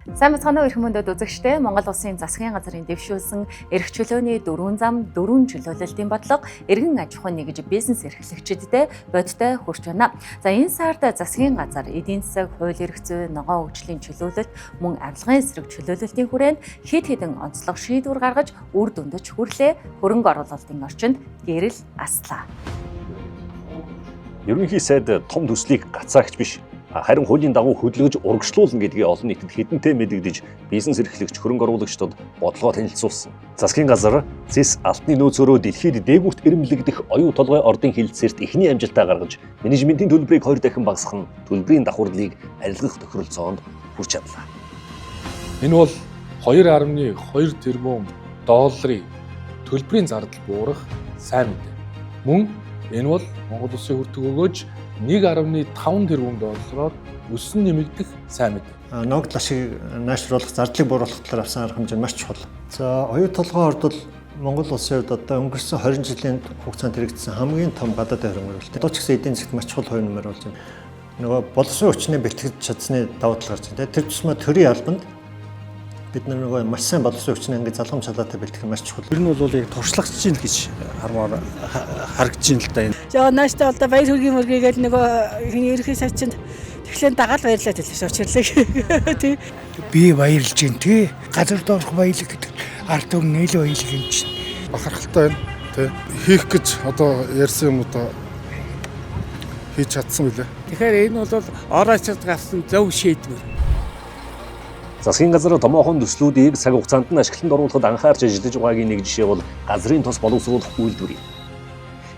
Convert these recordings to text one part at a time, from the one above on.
Сайн бацгаана уу эрхэм мөндөд үзэгчдээ. Монгол Улсын засгийн газрын дэвшүүлсэн эрх чөлөөний 4 зам 4 чөлөөлөлтийн бодлого эргэн аж ахуйн нэгж бизнес эрхлэгчдэд бодтой хүрч байна. За энэ сард засгийн газар эдийн засаг, хууль эрх зүй, ногоон хөгжлийн чөлөөлөлт, мөн авилгын эсрэг чөлөөлөлтийн хүрээнд хэд хэдэн онцлог шийдвэр гаргаж үр дүндэж хүрлээ. Хөрөнгө оруулалтын орчинд гэрэл аслаа. Ерөнхий сайд том төслийг гацаагч биш, харин хуулийн дагуу хөдөлгөж урагшлуулна гэдгийг олон нийтэд хэдэнтэй мэдэгдэж бизнес эрхлэгч хөрөнгө оруулагчдад бодлогоо танилцуулсан. Засгийн газар ЗЭС алтны нөөцөөрөө дэлхийд дээгүүрт эрэмлэгдэх оюу толгой ордын хилцээрт эхний амжилтаа гаргаж, менежментийн төлбөрийг 2 дахин багасгах нь төлбөрийн давхарлыг арилгах тохиролцоонд хүрч чадлаа. Энэ бол 2.2 тэрбум долларын төлбөрийн зардал буурах сайн мэдээ. Мөн энэ бол Монгол Улсын хүртэг өгөөж 1.5 тэрбум доллараар өссөн нэмэгдэх сайн мэдээ. Ногдол ашиг найшруулах, зардлыг бууруулах талаар авсан арга хэмжээ маш чухал. За оюу толгойн ордол Монгол Улсын хувьд одоо өнгөрсөн 20 жилийн хугацаанд хэрэгжсэн хамгийн том гадаадын хөрөнгө оруулалт. Одоо ч гэсэн эдийн засгт маш чухал хувь нэмэр болж байна. Нөгөө боловсрон хүчний бэлтгэж чадсны давуу тал гарч байна. Тэр тусмаа төрийн албанд бид нөгөө маш сайн боловсрон хүчний ингээд залгам шалгаатай бэлтгэх маш чухал. Тэр нь бол яг туршлагач чинь гэж харагдаж байна л да энэ. За нааштай бол баяр хүргийн мөргийгээл нөгөө ерөнхий сайд чинь тэгэхээр дагаал баярлаад хэлсэн очирлыг тий. Би баярлж байна тий. Газар доорх баялаг гэдэг ард түмэн нээлээ баялаг юм чинь. Бахархалтай байна тий. Хийх гэж одоо ярьсан юмудаа хийж чадсан билээ. Тэгэхээр энэ бол ороочод гарсан зөв шийдвэр. Засгийн газар томоохон төслүүдийг цаг хугацаанд нь ашиглалтанд оруулахад анхаарч ажиллаж байгаагийн нэг жишээ бол газрын тос боловсруулах үйлдвэр.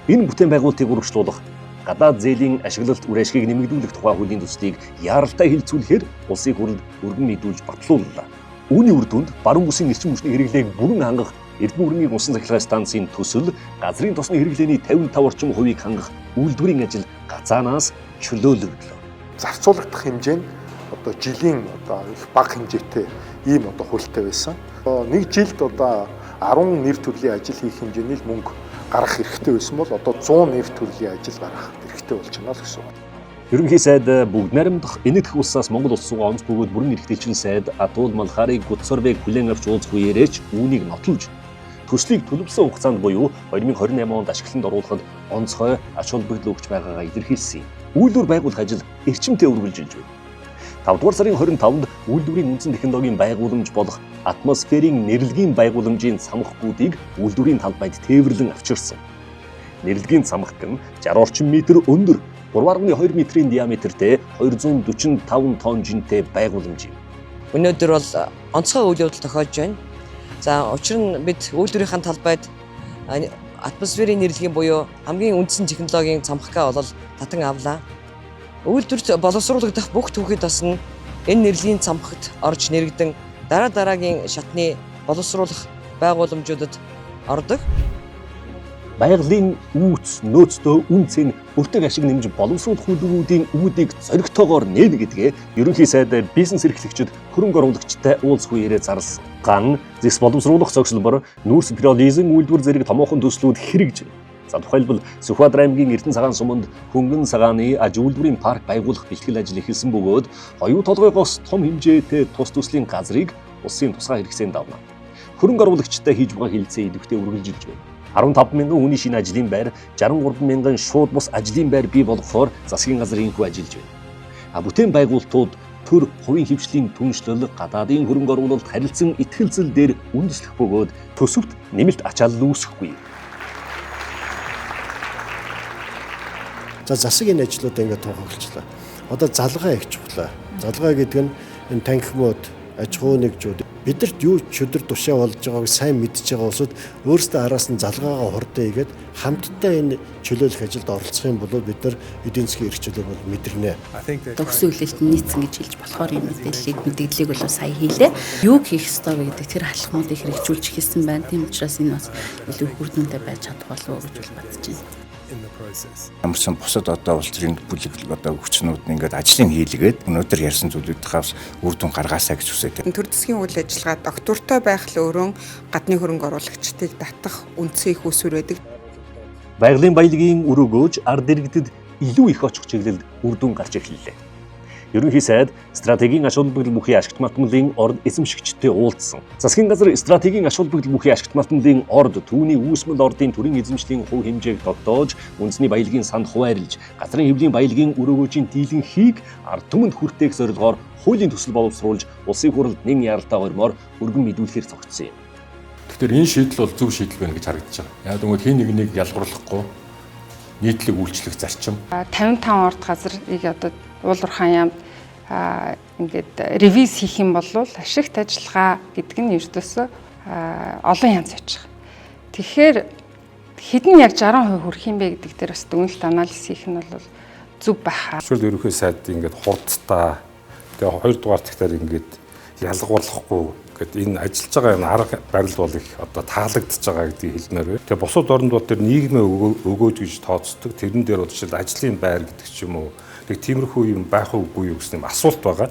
Энэ бүтээн байгуулалтыг үргэлжлүүлэх, гадаад зээлийн ашиглалт үр ашгийг нэмэгдүүлэх тухай хуулийн төслийг яаралтай хилцүүлэхээр улсын хурлд өргөн нийлүүлж батлууллаа. Үүний үр дүнд баруун бүсийн эрчим хүчний хэрэглээг бүрэн хангах Эрдэнэ өргөний усан цахилгаан станцын төсөл газрын тосны хэрэглээний 55 орчим хувийг хангах үйлдвэрийн ажил гацаанаас чөлөөлөгдлөө. Зарцуулагдах хэмжээ нь одоо жилийн одоо их бага хэмжээтэй ийм одоо хуультай байсан. Нэг жилд одоо 10 нэр төрлийн ажил хийх хэмжээний мөнгө гаргах хэрэгтэй байсан бол одоо 100 нэр төрлийн ажил гаргах хэрэгтэй болж байна л гэсэн үг. Ерөнхий сайд бүгд найрамдах энэтхэх улсаас Монгол улс руу онц бөгөөд бүрэн эрхтэлчин сайд Атул Малхарыг Гутсорвыг хүлээн авч уулзах үеэрээч үүнийг нотолж төслийг төлөвлөсөн хугацаанд буюу 2028 онд ашиглалтанд оруулахад онцгой ач холбогдол өгч байгаагаа илэрхийлсэн. Үйлдвэр байгуулах ажил эрчимтэй үргэлжилж байна. 5 дугаар сарын 25-нд үйлдвэрийн үндсэн технологийн байгууламж болох атмосферийн нэрэлгийн байгууламжийн цамхгуудыг үйлдвэрийн талбайд тээвэрлэн авчирсан. Нэрэлгийн цамхаг нь 60 орчим метр өндөр, 3.2 метрийн диаметртэй 245 тонн жинтэй байгууламж юм. Өнөөдөр бол онцгой үйл явдал тохиолж байна. За учир нь бид үйлдвэрийн талбайд атмосферийн нэрэлгийн буюу хамгийн үндсэн технологийн цамхгаа бол татан авлаа. Үйлдвэрт боловсруулагдах бүх түүхий тос нь энэ нэрлийн цамхагт орж нэрэгдэн дараагийн шатны боловсруулах байгууламжуудад ордог. Байгалийн үүс, нөөцтэй үн цэн бүртэг ашиг нэмж боловсруулах үйлдвэрүүдийн үүдийг зоригтойгоор нээнэ гэдгээ ерөнхий сайд бизнес эрхлэгчид хөрөнгө оруулагчтай уулзах үеэрээ зарласан. Ган ЗЭС боловсруулах цогцлбор нүүрс пиролизм үйлдвэр зэрэг томоохон төслүүд хэрэгжив. За тухайлбал Сүхбаатар аймгийн Эрдэнэ цагаан суманд хөнгөн цагааны аж үйлдвэрийн парк байгуулах бэлтгэл ажил эхэлсэн бөгөөд оюу толгойгоос том хэмжээтэй тус төслийн газрыг улсын тусгай хэрэгцээнд авна. Хөрөнгө оруулагчтай хийж байгаа хилцээ идэвхтэй үргэлжилж байна. 15 мянган хүний шинэ ажлын байр, 63 мянган шууд бус ажлын байр бий болгохоор засгийн газар инхүү ажиллаж байна. Бүтээн байгуулалтууд төр хувийн хвшлийн түншлэл, гадаадын хөрөнгө оруулалт харилцан итгэлцэл дээр үндэслэх бөгөөд төсөвт нэмэлт ачаалал үүсэхгүй. За засаг энэ ажлуудаа ингээд тунхаглалчлаа. Одоо залгаа их чухлаа. Залгаа гэдэг нь энэ танхимууд, аж ахуй нэгжүүд бидэрт юу чөдөр тушаа болж байгааг сайн мэдж байгаа улсууд өөрсдөө араас нь залгаагаа хурдан игээд хамтдаа энэ чөлөөлөх ажилд оролцох юм бол бид нар эдийн засгийн эрх чөлөөг бол мэдэрнэ. Төгс үйлдэлт нийцсэн гэж хэлж болохоор энэ мэдээллийг бол сая хийлээ. Юу хийх ёстой вэ гэдэг тэр алхмуудыг хэрэгжүүлж эхэлсэн байна. Тийм учраас энэ бас илүү үр дүндээ байж чадах болов уу гэж бодож байна. Ямарсан бусад одоо улс төрийн бүлэг одоо хүчнүүд ингээд ажлын хийлгээд өнөөдөр ярьсан зүйлүүдийнхээс үр дүн гаргаасаа гэж хүсэж байна. Төр засгийн үйл ажиллагаа доктортой байх л өөрөө гадны хөрөнгө оруулагчдыг татах үндсэн их усүр байдаг. Байгалийн баялагын өрөөгөөж ард иргэдэд илүү их очих чиглэлд үр дүн гарч ирлээ. Ерөнхий сайд стратегийн аж холбогдол бүхий ашигт малтмалын орд эзэмшигчтэй уулзсан. Засгийн газар стратегийн аж холбогдол бүхий ашигт малтмалын орд түүний үүсмэл ордын төрийн эзэмшлийн хувь хэмжээг тогтоож, үндэсний баялагын санд хуваарлж, газрын хэвлийн баялагын өрөөгөөжийн дийлэнхийг ард түмэнд хүртээх зорилгоор хуулийн төсөл боловсруулж, улсын хурлд нэг яралтай гормоор өргөн мэдүүлэхээр цогцсон юм. Тэгэхээр энэ шийдэл бол зөв шийдэл байна гэж харагдаж байгаа. Яг тэгвэл хин нэг ялгарлахгүй нийтлэг үйлчлэх зарчим. 55 орд газрыг одоо уулуурхаан яамд ингээд ревиз хийх юм бол ашигт ажиллагаа гэдэг нь ердөөсөө олон янз байж байгаа. Тэгэхээр хэдэн яг 60% хүрэх юм бэ гэдэг дээр бас дүгнэлт анализ хийх нь бол зөв байх. Эсвэл ерөнхий сайд ингээд хурдтай тэгээ хоёрдугаар цагтаар ингээд ялгуурлахгүй гэд энэ ажиллаж байгаа энэ арга барил бол их одоо таалагдж байгаа гэдгийг хэлмээр байна. Тэгээ бусад орнууд дээр нийгмээ өгөөж гэж тооцдог. Тэрэн дээр жишээл ажлын байр гэдэг ч юм уу. Тэг тиймэрхүү юм байх уугүй юу гэсэн асуулт байгаа.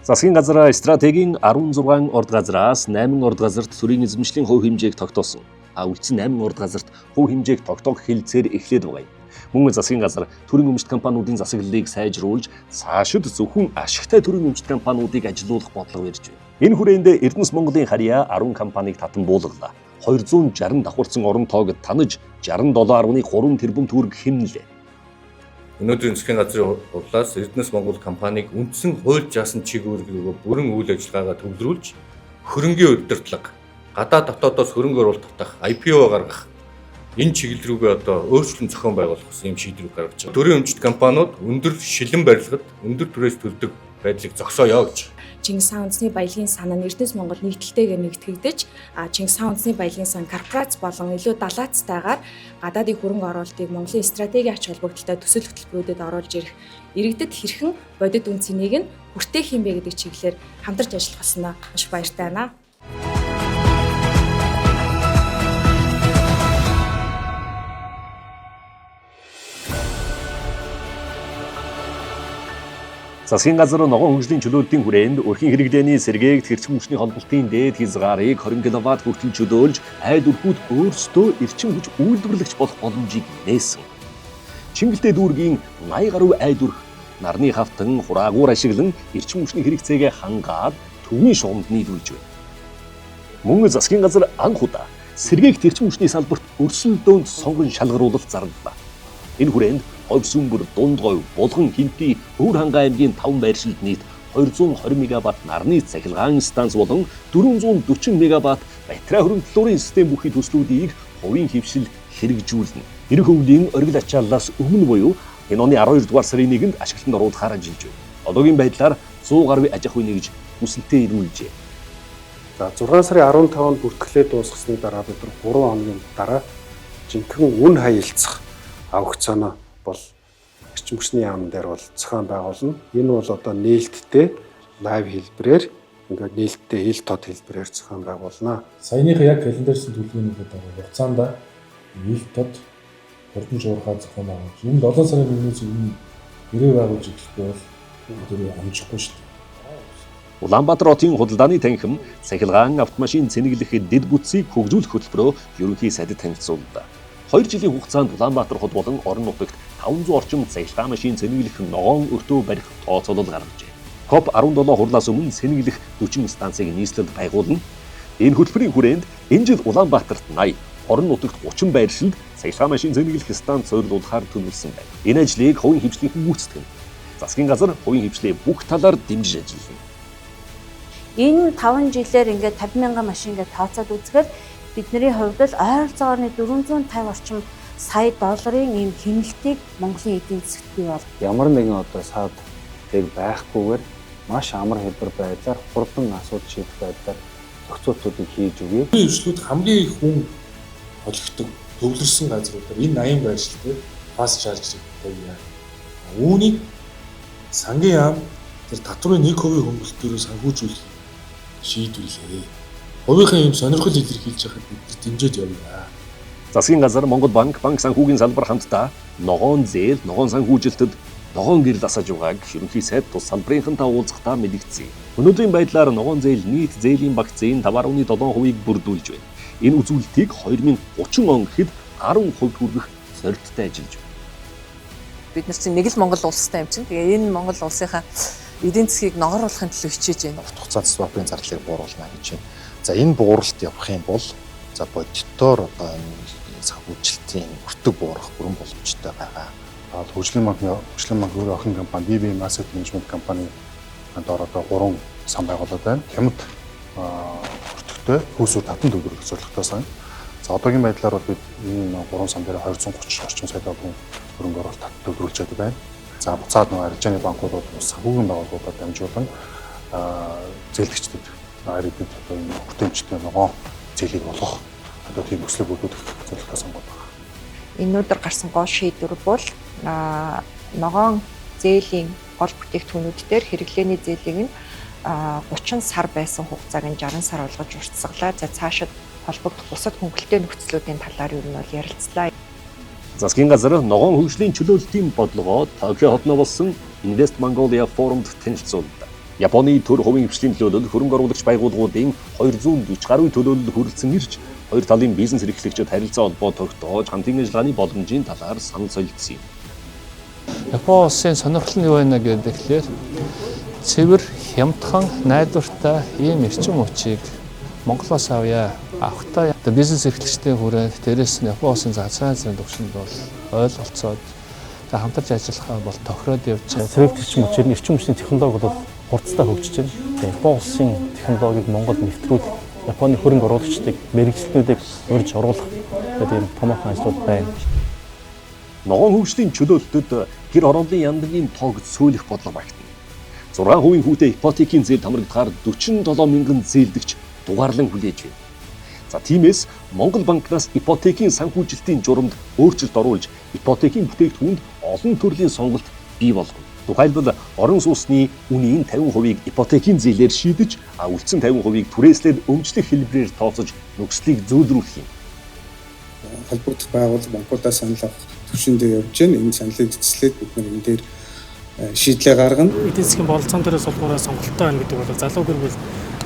Засгийн газар стратегийн 16 орд газраас 8 орд газарт төрийн эзэмшлийн хувь хэмжээг тогтоосон. Үлдсэн 8 орд газарт хувь хэмжээг тогтоох хэлцээр эхлээд байгаа юм. Мөн засгийн газар төрийн өмчт компаниудын засаглалыг сайжруулж, цаашид зөвхөн ашигтай төрийн өмчт компаниудыг ажилуулах бодлого барьж байна. Энэ хүрээнд Эрдэнэс Монголын харьяа 10 компанийг татан буулгалаа. 260 давхарсан орон тоог танаж 67.3 тэрбум төгрөг хэмнэлээ. Өнөөдрийн засгийн газрын хурлаас Эрдэнэс Монгол компанийг үндсэн хууль заасан чиглэлээр бүрэн үйл ажиллагаагаа төвлөрүүлж, хөрөнгийн удирдлага, гадаад дотоодоос хөрөнгө оруулалт татах, IPO гаргах энэ чиглэл рүүгээ одоо өөрчлөлт зохион байгуулах гэсэн юм шийдвэр гаргаж байгаа. Төрийн өмчт компаниуд өндөр шилэн барилгад өндөр түрээс төлдөг байдлыг зогсооё гэж. Чингис хаан үндэсний баялагын сан нь Эрдэнэс Монгол нийтлэлтэйгээр нэгтгэгдэж, Чингис хаан үндэсний баялагын сан корпорац болон илүү далаацтайгаар гадаадын хөрөнгө оруулалтыг Монголын стратегийн ач холбогдолтой төсөл хөтөлбөрүүдэд оруулж ирэх иргэдэд хэрхэн бодит үн цэнийг нь хүртээх юм бэ гэдэг чиглэлээр хамтарч ажиллах болсноо маш баяртай байна. Засгийн газар ногоон хөгжлийн чөлөөтийн хүрээнд өрхийн хэрэглээний сэргээгт хэрчим хүчний холболтын дээд хязгаарыг 20 кВт хүртэл чөлөөлж, айд өрхүүд өөрсдөө эрчим хүч үйлдвэрлэгч болох боломжийг нээсэн. Чингэлтэй дүүргийн 80 гаруй айд өрх нарны хавтан хураагуур ашиглан эрчим хүчний хэрэгцээгээ хангаад төвийн шугамд нийлүүлж байна. Мөн засгийн газар анх удаа сэргээгт эрчим хүчний салбарт өрсөлдөөнд сонгон шалгаруулалт зарлалаа. Энэ хүрээнд Ховсүмбэр, Дундгой, Булган, Хинти, Өвөр хангаан аймгийн 5 байршилд нийт 220 мегаватт нарны цахилгаан станц болон 440 мегаватт батарей хөрөнгөлөөрийн систем бүхий төслүүдийг хувийн хөвшил хэрэгжүүлнэ. Эрх өвлийн оргил ачааллаас өмнө буюу энэ оны 12 дугаар сарын 1-нд ашиглалтанд оруулахаар ажиллаж байна. Одоогийн байдлаар 100 гаруй аж ахуй нэгж хүсэлтээ ирүүлжээ. За 6 сарын 15-нд бүртгэлээ дуусгасны дараа бид 3 хоногийн дараа жинхэнэ үн хаялцах аукцион бол эрчим хүчний яамн дээр бол зохион байгуулна. Энэ бол одоо нээлттэй лайв хэлбэрээр ингээд нээлттэй хил тод хэлбэрээр зохион байгуулна. Саяныхаа яг календарьсан төлөвлөгөөний хугацаанд хил тод хурдан шуурхаа зохион байгуулж, энэ 7 сарын 1-ээс өмнө гэрээ байгуулж эхлэхгүй бол өдөр амжихгүй шүү дээ. Улаанбаатар хотын худалдааны танхим цахилгаан автомашин цэнэглэх дэд бүтцийг хөгжүүлэх хөтөлбөрөөр ерөнхий сайдад танилцууллаа. 2 жилийн хугацаанд Улаанбаатар хот болон орон нутагт 500 орчим цахилгаан машин цэнэглэх ногоон өртөө барих тооцоолол гаргажээ. COP17 хурлаас өмнө цэнэглэх 40 станцыг нийслэлд байгуулна. Энэ хөтөлбөрийн хүрээнд энэ жил Улаанбаатарт 80, орон нутагт 30 байршилд цахилгаан машин цэнэглэх станц зориулахаар төлөвлөсөн байна. Энэ ажлыг хувийн хэмжлэгийн гүйцэтгэн. Засгийн газар хувийн хэмжлээ бүх талаар дэмжиж ажиллана. Энэ 5 жилээр ингээд 50,000 машин гэж тооцоод үзэхээр бидний хувьд л ойролцоогоор 450 орчим сая долларын ийм хэмнэлтийг Монголын эдийн засгт бий бол ямар нэгэн одоо саад тэг байхгүйгээр маш амар хэлбэр байдлаар хурдан асуудал шийдэх байдлаар зохицуултуудыг хийж өгье. Хөгжлүүд хамгийн их хүн холигддог төвлөрсөн газруудаар энэ 80 байршилтэй фаст чарж хийдэг. Үүнийг сангийн яам тэр татврын 1% хөнгөлөлтөөр санхүүжүүлэх шийдвэрлээ. Хувийнхаа юм сонирхол илэрхийлж байхад бид дэмжиж явна. Засгийн газар, Монгол банк, банк санхүүгийн салбар хамтдаа ногоон зээл, ногоон санхүүжилтэд ногоон гэрэл асааж байгааг ерөнхий сайд тус салбарынхантай уулзахдаа мэдгдсэн. Өнөөдрийн байдлаар ногоон зээл нийт зээлийн багцын 5.7%-ийг бүрдүүлж байна. Энэ үзүүлэлтийг 2030 он гэхэд 10% хүргэх зорилттой ажиллаж байна. бид нар чинь нэг л Монгол улстай юм чинь. Тэгээ энэ Монгол улсынхаа эдийн засгийг ногооруулахын төлөө хичээж байна. Урт хугацаанд swap-ын зардлыг бууруулна гэж байна. За энэ бууралт явах юм бол за бодитоор одоо энэ санхүүжилтийн өртөг буурах бүрэн боломжтой байгаа. Хөгжлийн банкны өөрөө охин компани BBM Asset Management компани доор одоо 3 сан байгууллагууд байна. Хямд өртөгтэй хөөсөө татан төгрөг зорилготой сан. За одоогийн байдлаар бол бид энэ 3 сан дээр 230 орчим сая долларын хөрөнгө оруулалт татан төгрөглж байдаг байна. За буцаад нөгөө арилжааны банкудад санхүүгийн байгууллагуудад дамжуулан зээлгчдэд ирээдүйд одоо энэ хүртээмжтэй ногоон зээлийг болгох одоо тийм өслөг өгөх зорилготой сонгоод байна. Энэ өдөр гарсан гол шийдвэр бол ногоон зээлийн гол бүтээгдэхүүнүүд дээр хэрэглээний зээлийг нь 30 сар байсан хугацааг нь 60 сар болгож уртсгалаа. За цаашид холбогдох бусад хөнгөлөлтөө нөхцлүүдийн талаар юу нь бол ярилцлаа. Засгийн газар ногоон хөгжлийн чөлөөлтийн бодлогоо Токио хотно болсон Invest Mongolia форумд танилцууллаа. Японы төр хувийн хвшлийн төлөөлөл хөрөнгө оруулагч байгууллагуудын 240 гаруй төлөөлөл хүрэлцэн ирж хоёр талын бизнес эрхлэгчид харилцаа холбоо тогтоож хамтын ажиллагааны боломжийн талаар санал солилцсон юм. Япон улсын сонирхол нь юу байна гэхээр цэвэр, хямдхан, найдвартай ийм эрчим хүчийг Монголоос авъя. Авахтаа бизнес эрхлэгчдийн хүрээнд дээрээс нь Япон улсын засгийн газрын төвшөнд бол ойлголцоод хамтарч ажиллахаа бол тохироод явж байгаа. Цэвэр эрчим хүчээр эрчим хүчний технологи бол хурцтай хөгжиж байна. Япон улсын технологиг Монголд нэвтрүүлэх, Японы хөрөнгө оруулагчдыг мэргэжилтнүүдийг урьж оруулах гэдэг юм томоохон ажлууд байна. Ногоон хөгжлийн чөлөөлөлтөд гэр орондын яндагийн тоог сөөлөх бодлого багтана. 6% хүүтэй ипотекийн зээл хамрагдахаар 47 мянган зээлдэгч дугаарлан хүлээж байна. За тиймээс Монгол банкнаас ипотекийн санхүүжилтийн журамд өөрчлөлт оруулж ипотекийн бүтээгдэхүүнд олон төрлийн сонголт бий болгоно. Тухайлбал орон сууцны үнийн 50%-ийг ипотекийн зээлээр шийдэж, үлдсэн 50%-ийг түрээслээд өмчлөх хэлбэрээр тооцож нөхцөлийг зөөлрүүлэх юм. Холбогдох байгууллага банкудаас санал авах төвшөндөө явж байна. Энэ саналыг эцэслээд бид нар энэ дээр шийдлээ гаргана. Эдийн засгийн бололцоон дээр сулгуураа сонголттой байна гэдэг бол залуу гэр бүл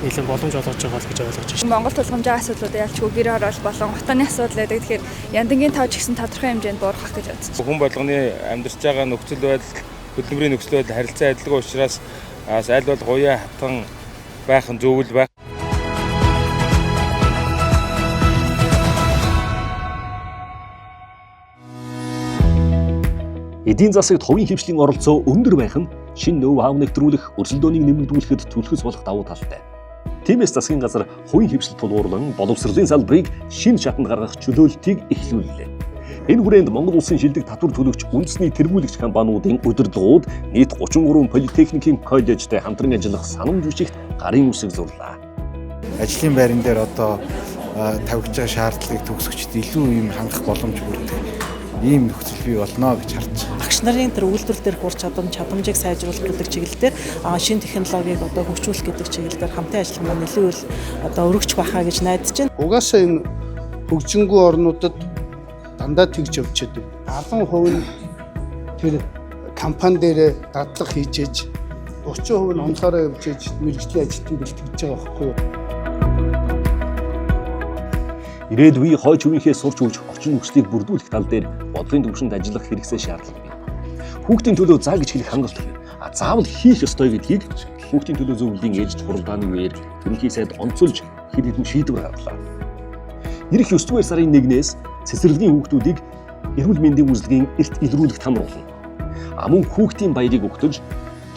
нэлээд боломж олгож байгаа л гэж ойлгож байна. Монгол тулгамжийн асуудлуудыг ялчгүй гэр хороол болон хотооны асуудал байдаг. Тэгэхээр яндангийн тав ч гэсэн тодорхой хэмжээнд буурах гэж бодсон. Хүн болгоны амьдарч байгаа нөхцөл байдал, хөдөлмөрийн нөхцөл байдал харилцан адилгүй учраас аль бол гоёа хатан байх нь зөв л байх. Эдийн засагт хувийн хвшлийн оролцоо өндөр байх нь шинэ ноу-хау нэвтрүүлэх, өрсөлдөөнийг нэмэгдүүлэхэд түлхэж болох давуу талтай. Тиймээс засгийн газар хувийн хвшилт тулгуурлан боловсролын салбарыг шинэ шатанд гаргах чөлөөлтийг эхлүүллээ. Энэ хүрээнд Монгол улсын шилдэг татвар төлөгч үндэсний тэргүүлэгч компаниудын удирдлагууд нийт 33 политехникийн коллежтэй хамтран ажиллах санамж бичигт гарын үсэг зурлаа. Ажлын байран дээр одоо тавьж байгаа шаардлагыг төгсөгчд илүү юм хангах боломж бүрдэх ийм нөхцөл бий болно гэж харж байна. Багш нарын тэр үйлдвэр дээр хур чадамжийг сайжруулах гэдэг чиглэлээр шинэ технологиг одоо хөгжүүлэх гэдэг чиглэлээр хамтын ажиллах маань илүү их одоо өргөж бахаа гэж найдаж байна. Угаасаа энэ хөгжингүй орнуудад дандаа тэгж явж байгаа. 10% нь тэр компани дээр дадлага хийж ээж 30% нь онцлогоо явж ээж мэргэжлийн ажилтнууд бэлтгэж байгаа байхгүй юу? Ирээд үе хойч үеийнхээ сурч өгч орчин нөхцөлийг бүрдүүлэх тал дээр бодлогын төвшөнд ажиллах хэрэгцээ шаардлага бий. Хүүхдийн төлөө заа гэж хэлэх хангалт. Заавал хийх ёстой гэдгийг хүүхдийн төлөө зөвлөлийн ээлж хуралдааны үеэр ерөнхий сайд онцолж хэд хэдэн шийдвэр гаргав. Ирэх 9-р сарын 1-ээс цэцэрлэгийн хүүхдүүдийг эрүүл мэндийн үйлчилгээний эрт илрүүлэх там болно. Мөн хүүхдийн баярыг өгтөж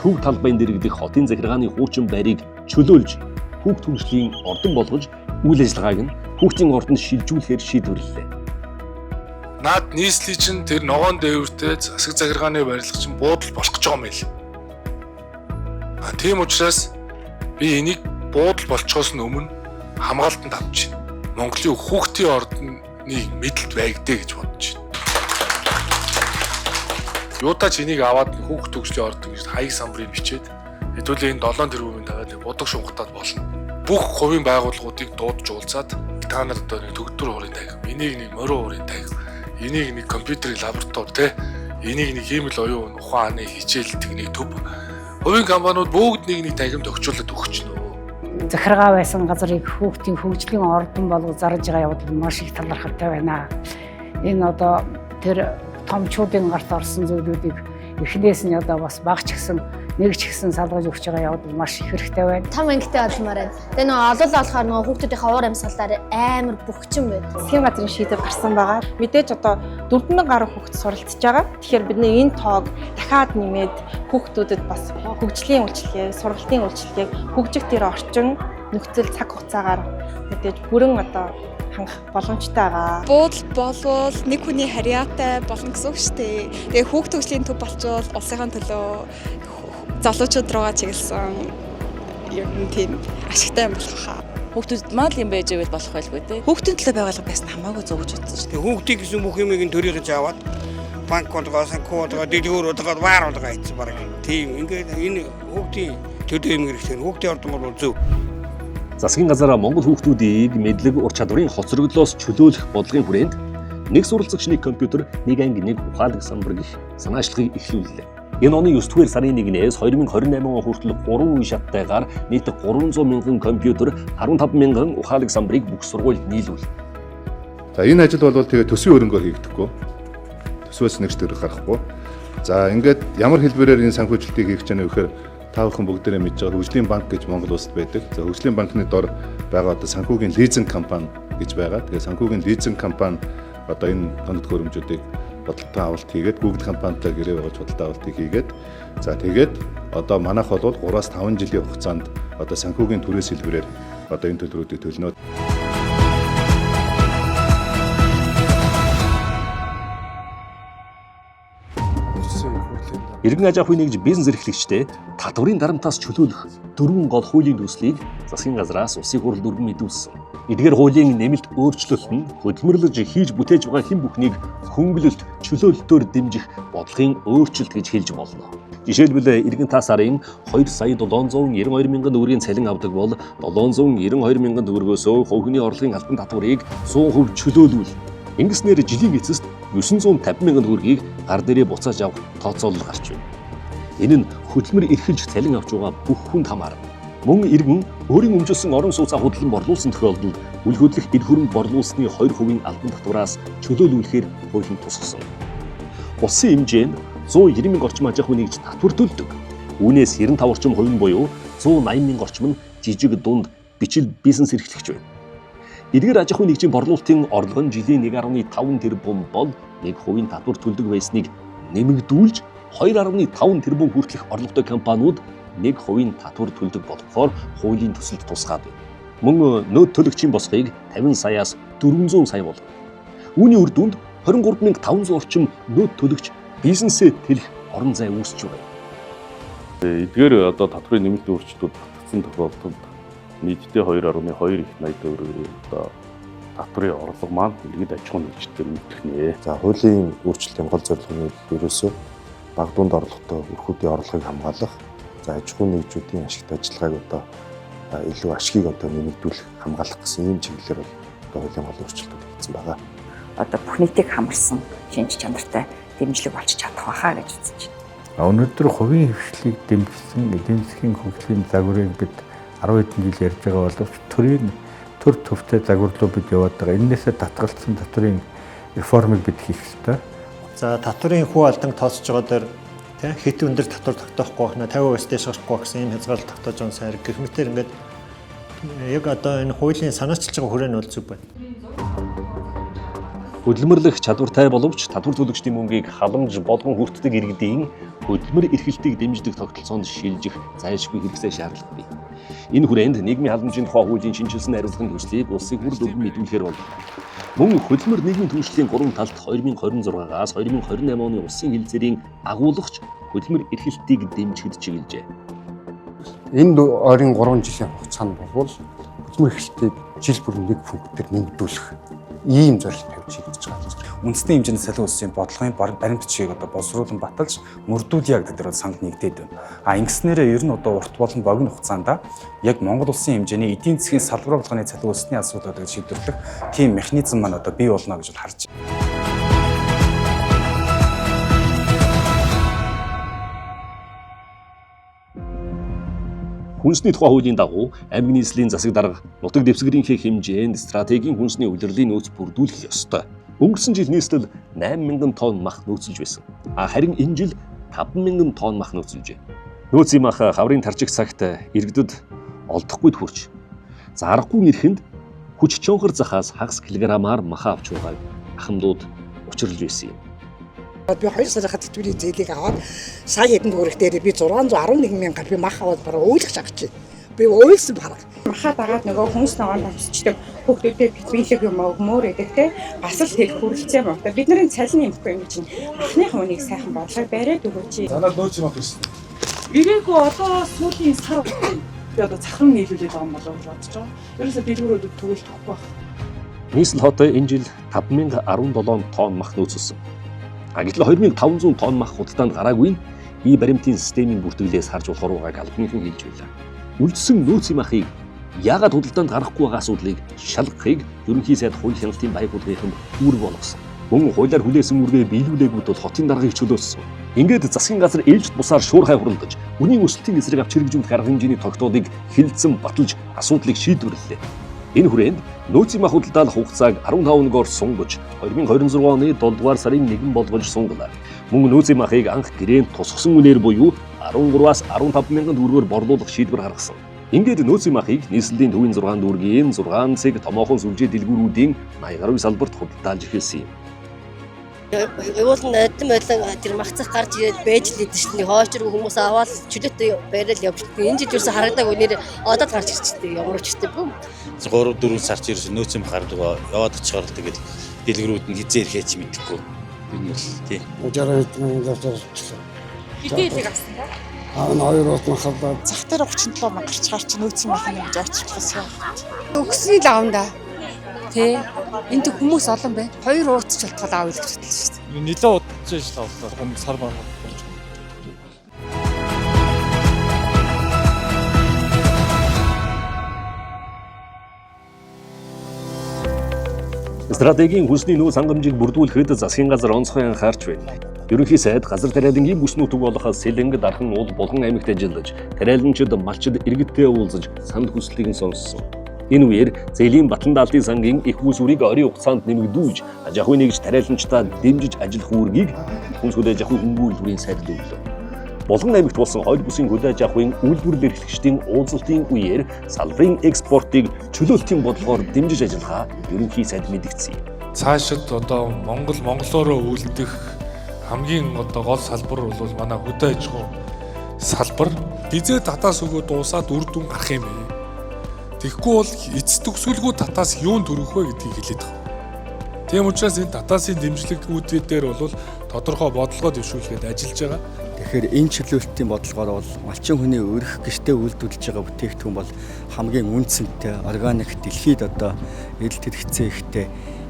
төв талбайн дэргэдэх хотын захиргааны хуучин байрыг чөлөөлж хүүхд түншлэлийн ордон болгож үйл ажиллагааг нь хүүхдийн ордонд шилжүүлэхээр шийдвэрлэлээ. Наад нийслэлийн чинь тэр ногоон дээвэртэй засаг захиргааны барилга чинь буудал болох гэж байгаа юм байл. Тийм учраас би энийг буудал болчихоос нь өмнө хамгаалтанд авч байна. Монголын хүүхдийн ордны мэдлэлт байгдээ гэж бодож байна. Юутаач энийг аваад хүүхд төгслийн ордон гэж хаяг самбарыг бичээд хэдүүлээ энэ 7 тэрбумын тавиад бодог шунгатаад болно. Бүх хувийн байгууллагуудыг дуудаж уулзаад та нар одоо нэг төгтөр хуурын тагив, энийг нэг морин хуурын тагив, энийг нэг компьютерийн лаборатори те, энийг нэг ийм л оюун ухааны хичээл техник төв. Хувийн компаниуд бүгд нэг тагимд өгчүүлээд өгч нөө. Захиргаа байсан газрыг хүүхдийн хөгжлийн ордон болгож зарж байгаа явдал маш их талархалтай байна. Энэ одоо тэр томчуудын гарт орсон зүйлүүдийг эхнээс нь одоо бас багч гисэн нэг ч гэсэн салгаж өгч байгаа явдал маш их хэрэгтэй байна. Том ангитай болмоор байна. Тэгээ нөгөө олол болохоор нөгөө хүүхдүүдийнхээ уур амьсгалаар амар бөхчин байд. Засгийн газрын шийдвэр гарсан байгаа. Мэдээж одоо 4000 гаруй хүүхэд суралцж байгаа. Тэгэхээр бид энэ тоог дахиад нэмээд хүүхдүүдэд бас хөгжлийн үйлчилгээ, сургалтын үйлчилгээг хөгжих тэр орчин нөхцөл цаг хугацаагаар мэдээж бүрэн одоо хангах боломжтой байгаа. Буудал болвол нэг хүний харьяатай болно гэсэн үг шүү дээ. Тэгээ хүүхд төгслийн төв болчвол улсынхаа төлөө залуучууд руугаа чиглэсэн юм тийм ашигтай юм болох хаа. Хүүхдүүд мал юм байж байвал болох байлгүй те. Хүүхдийн төлөө байгуулга байсан хамаагүй зөв гэж бодсон шүү дээ. Хүүхдийн гэсэн бүх юмыг төрийгэж аваад банкуудгаа, санхуудгаа, дэлгүүрүүдгээ вааруулгаа хийсэн баг. Тийм ингээд энэ хүүхдийн төлөө юм хэрэгтэй. Хүүхдийн ордон бол зөв. Засгийн газар Монгол хүүхдүүдийг мэдлэг ур чадварын хоцрогдлоос чөлөөлөх бодлогын хүрээнд нэг суралцагч нэг компьютер, нэг анги, нэг ухаалаг самбар гэх санаачлагыг эхлүүллээ. Энэ оны 9-р сарын 1-ээс 2028 он хүртэл 3 үе шаттайгаар нийт 300 мянган компьютер, 15 мянган ухаалаг самбарыг бүх сургуульд нийлүүл. За энэ ажил бол тэгээ төсвийн хөрөнгөөр хийгдэхгүй. Төсвөөс нэгч төгрөг гарахгүй. За ингээд ямар хэлбэрээр энэ санхүүжилтийг хийх гэж байна вэ гэхээр та бүхэн бүгдээрээ мэдж байгаа Хөгжлийн банк гэж Монгол улсад байдаг. За Хөгжлийн банкны дор байгаа одоо санхүүгийн лизинг компани гэж байгаа. Тэгээ санхүүгийн лизинг компани одоо энэ тоног хөрөмжүүдийг бодолтой авалт хийгээд Google компанитай гэрээ байгуулж бодолтой авалтыг хийгээд за тэгээд одоо манайх бол 3-5 жилийн хугацаанд одоо санхүүгийн төрөөс хэлбэрээр одоо энэ төлбөрүүдийг төлнө. Иргэн аж ахуйн нэгж бизнес эрхлэгчтэй татварын дарамтаас чөлөөлөх 4 гол хуулийн төслийг засгийн газраас улсын хурл дүргэн мэдүүлсэн. Эдгээр хуулийн нэмэлт өөрчлөлт нь хөдөлмөрлөж хийж бүтээж байгаа хэн бүхнийг хөнгөлөлт чөлөөлөлтөөр дэмжих бодлогын өөрчлөлт гэж хэлж болно. Жишээлбэл иргэн та сарын 2,792 мянган төгрөгийн цалин авдаг бол 792 мянган төгрөгөөс хувь хүний орлогын албан татварыг 100% чөлөөлвөл ингэснээр жилийн эцэст 950 мянган төгрөгийг гар дээрээ буцааж авах тооцоолол гарч байна. Энэ нь хөдөлмөр эрхэлж цалин авч байгаа бүх хүнд хамаарна. Мөн иргэн өөрийн өмжилсөн орон сууцаа худлан борлуулсан тохиолдолд үл хөдлөх эд хөрөнгө борлуулсны 2% албан татвараас чөлөөлүүлэхээр хуулийн тусгасан. Улсын хэмжээнд 190 мянга орчим аж ахуйн нэгж татвар төлдөг. Үүнээс 95 орчим хувь нь буюу 180 мянга орчим нь жижиг дунд бичил бизнес эрхлэгч байна. Эдгээр аж ахуйн нэгжийн борлуулалтын орлого нь жилийн 1.5 тэрбум бол 1% татвар төлдөг байсныг нэмэгдүүлж 2.5 тэрбум хүртэлх орлоготой компаниуд 1% татвар төлдөг болохоор хуулийн төсөлд тусгаад байна. Мөн нөөц төлөгчийн босгыг 50 саяас 400 сая болгоно. Үүний үр дүнд 23,500 орчим нөөц төлөгч бизнесээ тэлэх орон зай үүсэж байгаа. Эдгээр одоо татврын нэмэлт өөрчлөлтүүд батгсан тохиолдолд нийтдээ 2.2 их 80 төгрөгийн одоо татврын орлого маань иргэд аж ахуйн нэгжтэй нэмэгдэх нэ. За хуулийн өөрчлөлтийн гол зорилго нь ерөөсөө бага дунд орлоготой өрхүүдийн орлогыг хамгаалах, за аж ахуйн нэгжүүдийн ашигт ажиллагааг одоо илүү ашгийг одоо нэмэгдүүлэх, хамгаалах гэсэн ийм чиглэлээр бол одоо хуулийн гол өөрчлөлтүүд хийсэн байгаа. Одоо бүх нийтийг хамарсан шинж чанартай дэмжлэг болж чадах байхаа гэж үзэж байна. Өнөөдөр хувийн хвшлийг дэмжсэн эдийн засгийн хөгжлийн загварыг бид 10 хэдэн жил ярьж байгаа боловч төр төвтэй загвар руу бид яваад байгаа. Эннээсээ татгалцсан татврын реформыг бид хийх ёстой. За татврын хүү алдан тооцож байгаа дээр хэд өндөр татвар тогтоохгүй байна, 50% дэш гарахгүй гэсэн ийм хязгаарлалт тогтоож байгаа сайр гэх мэтээр ингээд яг одоо энэ хуулийн санаачилж байгаа хүрээнд бол зүг байна. Хөдөлмөрлөх чадвартай боловч татвар төлөгчдийн мөнгийг халамж болгон хүртдэг иргэдийн хөдөлмөр эрхлэлтийг дэмждэг тогтолцоонд шилжих зайлшгүй хэрэгцээ шаардлагатай. Энэ хүрээнд нийгмийн халамжийн тухай хуулийн шинжилсэн хариуцлагын төслийг улсын хурл дүргэн мэдүүлэхээр бол мөн хөдөлмөр нийгмийн түвшлийн 3 талд 2026-аас 2028 оны улсын хилцээрийн агуулгач хөдөлмөр эрхлэлтийг дэмжихэд чиглэжээ. Энэ ойрын 3 жилийн хугацаанд бол хөдөлмөр эрхлэлтийг жил бүр 1 пунктээр нэмэгдүүлэх ийм зорилт тавьж хийж байгаа. Үндэсний хэмжээний салхи улсын бодлогын баримт жишээг одоо боловсруулан баталж мөрдүүлье гэдэг дээр санд нэгдээд байна. Ингэснээрээ ер нь одоо урт болон богино хугацаанд яг Монгол улсын хэмжээний эдийн засгийн салбар болгоны салхи улсны асуудлуудыг шийдвэрлэх тийм механизм маань одоо бий болно гэж харж байна. Хүнсний тухай хуулийн дагуу аймаг нийслэлийн засаг дарга нутаг дэвсгэрийнхээ хэмжээнд стратегийн хүнсний улирлын нөөц бүрдүүлэх ёстой. Өнгөрсөн жил нийслэл 8,000 тонн мах нөөцөлж байсан. Харин энэ жил 5,000 тонн мах нөөцөлжээ. Нөөцийн мах хаврын таржих цагт иргэдэд олдохгүйд хүрч зарахгүй нэрхэнд хүч чонхор захаас хагас килограммаар мах авч байгааг ахмадууд учирлж байсан юм. Би 2 сарын тэтгэврийн зээлийг аваад сая хэдэн төгрөг дээр би 611 мянгаар би мах аваад бараг уйлах шахаж байна. Би уйлсан бараг. Махаа дагаад нөгөө хүмүүс ногоон тавьчихдаг хүүхдүүдэд бичлэг юм өгмөр гэдэг те бас л тэл хүрэлцээ мөн. Бидний цалин юмхгүй юм чинь анхны хүнийг сайхан бодлого бариад өгөөч. Занаад нөөц юм авах гэсэн. Ирээгүй одоо сүүлийн сар би одоо цахим нийлүүлээд байгаа юм болов уу бодож байгаа. Ерөөсө дэлгүүрүүд түгэл тохгүй байна. Нийслэл хот энэ жил 5,017 тонн мах нөөцөлсөн. Гэтэл 2,500 тонн мах худалдаанд гараагүй нь бие баримтын системийн бүртгэлээс харж болох руугааг албанхан хэлж байлаа. Үлдсэн нөөцийн махыг яагаад худалдаанд гарахгүй байгаа асуудлыг шалгахыг ерөнхий сайд хууль хяналтын байгууллагын үүрэг болгосон. Мөн хуулиар хүлээсэн үргээ биелүүлээгүүд бол хотын даргаыг чөлөөссөн. Ингээд засгийн газар ээлжид бусаар шуурхай хуралдаж, үнийн өсөлтийн эсрэг авч хэрэгжүүлэх арга хэмжээний тогтоодыг хилцэн баталж асуудлыг шийдвэрлэлээ. Энэ хүрээнд нөөцийн мах худалдаалах хугацааг 15 өнөөр сунгаж 2026 оны 7 дугаар сарын 1 болгож сунгалаа. Мөн нөөцийн махыг анх гэрээнд тусгасан үнээр буюу 13-аас 15 мянган төгрөгөөр борлуулах шийдвэр гаргасан. Ингээд нөөцийн махыг нийслэлийн төвийн 6 дүүргийн 6 цэг томоохон сүлжээ дэлгүүрүүдийн 80 гаруй салбарт худалдаалж эхэлсэн юм. Явуулан адим байлан тэр махцах гарч ирээд байж л идэв шин хоочрог хүмүүс аваад чөлөөтэй бариад явчихдаг. Энэ жил юусэн харагдаагүй нэр одод гарч ирчихдэг. Ямар ч гэдэг юм. 3-4 сарч ерөөсөн нөөцийн мах гардаг яваад очихоор тэгэл дэлгэрүүд нь хизээ ирэхэж мэдэхгүй. Энэ бол тий. 60 мянган зарчсан. Хэдий хэлийг авсан ба? Хоёр удаа махаа зах дээр 37 мянга гарч гарч нөөцийн мах юм гэж очихлаа. Өгсний лавнда. Тэ энд хүмүүс олон байна. 2 уудч болтгол аав гэж хэлсэн шүү дээ. Нилээ удаж шээ авлаа. Сар байна. Стратегийн хүнсний нөөц хангамжийг бүрдүүлэхэд засгийн газар онцгой анхаарч байна. Ерөнхий сайд газар тариалангийн бүс нутаг болох Сэлэнг, Дархан, Уул, Булган аймагт ажиллаж, тариаланчид, малчид иргэдтэй уулзаж санд хүслийг сонссон. Энэ үеэр Зээлийн Батлан даалтын сангийн их бүс үрийг орийн хугацаанд нэмэгдүүлж, аж ахуйн нэгж тариаланчдаа дэмжиж ажиллах үүргийг хүнс хөдөө аж ахуйн хөнгөлөлтийн сайд өглөө. Булган аймагт болсон хойд бүсийн хөдөө аж ахуйн үйлдвэрлэл эрхлэгчдийн уулзалтын үеэр салбарын экспортыг чөлөөлтийн бодлогоор дэмжиж ажиллахаа ерөнхий сайд мэдгдсэн юм. Цаашид одоо монголоороо үйлдэх хамгийн одоо гол салбар бол манай хөдөө аж ахуйн салбар. Бизээ татаас өгөө дуусаад үр дүн гарах юм бэ. Тэгэхгүй бол эцэст төгсгөлгүй татаас юунд төрөх вэ гэдгийг хэлээд байгаа. Тийм учраас энэ татаасын дэмжлэгүүдээр бол тодорхой бодлогоо дэвшүүлэхэд ажиллаж байгаа. Тэгэхээр энэ чөлөөлтийн бодлогоор бол малчин хүний өрх гэртээ үйлдвэрлэж байгаа бүтээгдэхүүн бол хамгийн үнцэнтэй, органик, дэлхийд одоо эдэлт хэрэгцээ ихтэй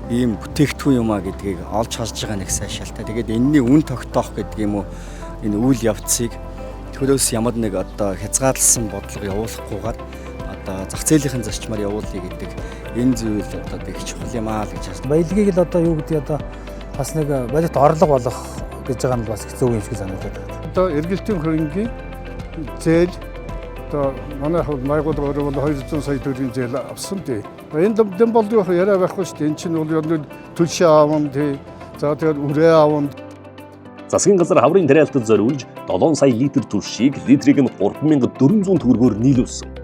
ийм бүтээгдэхүүн юм а гэдгийг олж харж байгаа нэг сайн шалтгаан. Тэгээд энэний үн тогтоох гэдэг юм уу энэ үйл явцыг төрөөс ямар нэг одоо хязгаарласан бодлого явуулахгүйгээр зах зээлийн зарчмаар явуулъя гэдэг энэ зүйл одоо их чухал юм аа л гэж байна. Баялагийг л одоо юу гэдэг одоо бас нэг балет орлого болох гэж байгаа нь бас хэцүү юм шиг санагдаад байна. Одоо эргэлтийн хөрөнгийн зээл одоо манай байгууллага бол 200 сая төгрөгийн зээл авсан тий. Энэ дэм бол юу яриа байхгүй шүү дээ. Энд чинь бол төлшөө аавн тий. За тэгээд үрээ аавн. Засгийн газар хаврын тариалтад зориулж 7 сая литр түлшийг литрийг нь 3,400 төгрөгөөр нийлүүлсэн.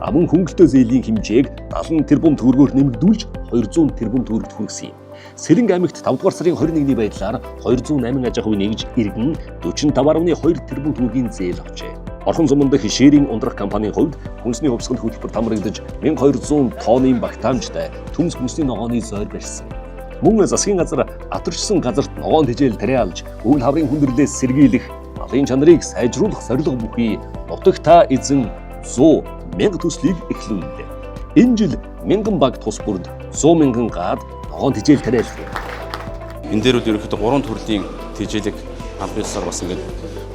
Мөн хөнгөлтөө зээлийн хэмжээг 70 тэрбум төгрөгөөр нэмэгдүүлж 200 тэрбум төгрөгт хүргэсэн юм. Сэлэнг аймагт 5 дугаар сарын 21-ний байдлаар 208 аж ахуй нэгж иргэн 45.2 тэрбум төгрөгийн зээл авчээ. Орхон сумын дэх ширийн ундрах компанийн хувьд хүнсний хувьсгал хөтөлбөр тамрагдаж 1200 тонны багтаамжтай төмс хүнсний ногооны зойр барьсан. Мөн засгийн газар атарчсан газарт ногоон тэжээл тариалж, өвөл хаврын хүндрэлээс сэргийлэх, малын чанарыг сайжруулах зорилго бүхий нутагт та эзэн 100,000 төслийг эхлүүллээ. Энэ жил 1000 баг тус бүрд 100,000 гад ногоон тэжээл тариаллаа. Энэ дээр бол ерөнхийдөө 3 төрлийн тэжээлэг аль биесээр бас ингээд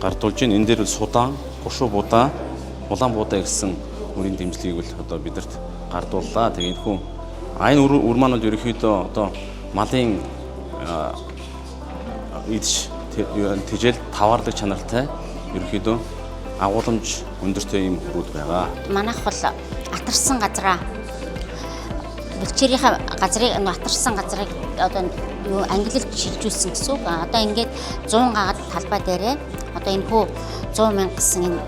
гардуулж байна. Энэ дээр бол судаан, гушуу будаа, улаан будаа гэсэн үрийн дэмжлэгийг бол одоо бидэрт гардууллаа. Тэгээ энэ хүн айн үр маань бол ерөнхийдөө одоо малын идэж тэжээл таваардаг чанартай ерөнхийдөө агуулмж өндөртэй юм хөрүүд байгаа. Манайх бол атарсан газараа бэлчээрийнхаа газрыг матарсан газрыг одоо юу англилд шилжүүлсэн гэсэн үг. Одоо ингээд 100 гагаад талбай дээрээ одоо энэ хүү 100 мянга гэсэн энэ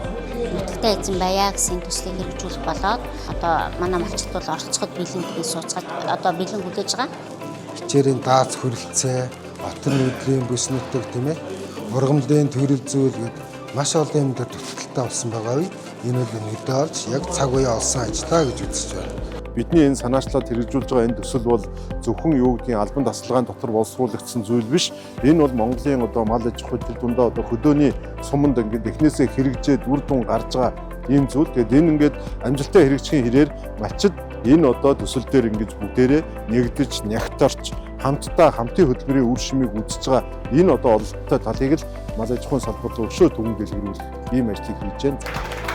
нутагтай эзэн байя гэсэн төслийг хэрэгжүүлэх болоод одоо манай малчид бол оролцоход бэлэн сууцгаад одоо бэлэн хүлээж байгаа. Хичээрийн дааз хөрөлцөө, отор нүдрийн бүс нутаг тийм ээ, ургамлын төрөл зүйл гэдэг маш олон юм дээр дутагдaltaй болсон байгаа үе. Энэ бол мэдээ олж яг цаг үе олсон ажиллаа гэж үзэж байна. Бидний энэ санаачлаад хэрэгжүүлж байгаа энэ төсөл бол зөвхөн юу гэдгийг албан тасалгааны дотор боловсруулагдсан зүйл биш. Энэ бол Монголын одоо мал аж ахуй төр дундаа одоо хөдөөний суманд ингээд эхнээсээ хэрэгжээд үр дүн гарч байгаа ийм зүйл. Тэгээд энэ ингээд амжилттай хэрэгжихийн хэрээр малчид энэ одоо төсөл дээр ингэж бүгдээрээ нэгдэж, нягтарч хамтдаа хамтын хөтөлбөрийн үр шимийг үзэж байгаа энэ одоо ололттой талыг л мал аж ахуйн салбарт өшөө төвөн дэлгэрүүлэх ийм ажлыг хийж байна.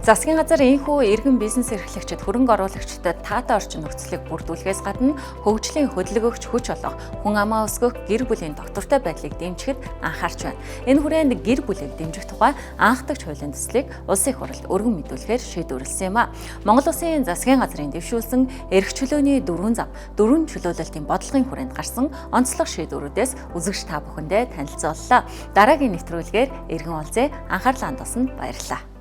Засгийн газар энэхүү иргэн бизнес эрхлэгчид хөрөнгө оруулагчдад таатай орчин нөхцөлийг бүрдүүлэхээс гадна хөгжлийн хөдөлгөөгч хүч болох хүн амаа өсгөх гэр бүлийн доктортой байдлыг дэмжихэд анхаарч байна. Энэ хүрээнд гэр бүлийг дэмжих тухай анхдагч хуулийн төслийг улсын их хурлд өргөн мэдүүлэхээр шийдвэрлэсэн юм а. Монгол Улсын засгийн газрын дэвшүүлсэн эрх чөлөөний 4 зам, 4 чөлөөлөлтийн бодлогын хүрээнд гарсан онцлог шийдвэрүүдээс үзэгч та бүхэндээ танилцууллаа. Дараагийн нэвтрүүлгээр иргэн улзээ анхаарлаа хандуулсанд баярлалаа.